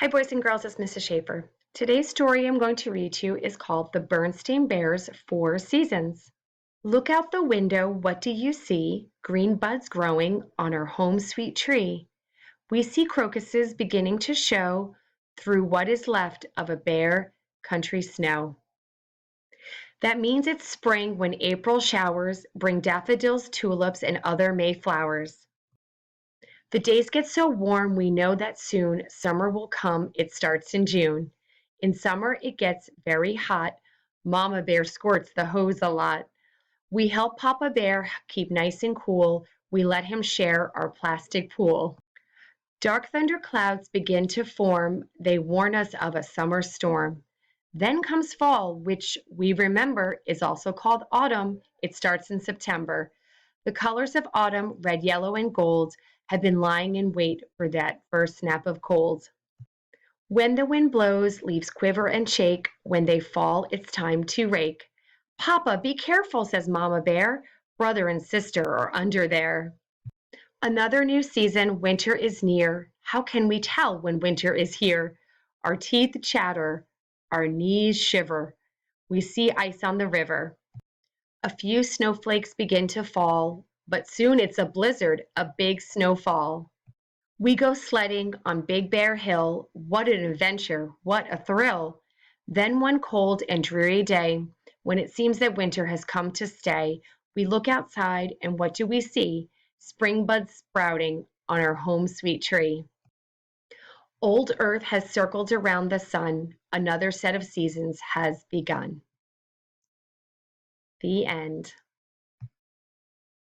Hi, boys and girls, it's Mrs. Schaefer. Today's story I'm going to read to you is called The Berenstain Bear's 4 Seasons. Look out the window, what do you see? Green buds growing on our home sweet tree. We see crocuses beginning to show through what is left of a bare country snow. That means it's spring when April showers bring daffodils, tulips, and other May flowers. The days get so warm we know that soon summer will come. It starts in June. In summer it gets very hot. Mama Bear squirts the hose a lot. We help Papa Bear keep nice and cool. We let him share our plastic pool. Dark thunder clouds begin to form. They warn us of a summer storm. Then comes fall, which we remember is also called autumn. It starts in September. The colors of autumn, red, yellow, and gold, have been lying in wait for that first snap of cold. When the wind blows, leaves quiver and shake. When they fall, it's time to rake. Papa, be careful, says Mama Bear. Brother and sister are under there. Another new season, winter is near. How can we tell when winter is here? Our teeth chatter, our knees shiver. We see ice on the river. A few snowflakes begin to fall, but soon it's a blizzard, a big snowfall. We go sledding on Big Bear Hill. What an adventure, what a thrill. Then one cold and dreary day, when it seems that winter has come to stay, we look outside and what do we see? Spring buds sprouting on our home sweet tree. Old Earth has circled around the sun. Another set of seasons has begun. The end.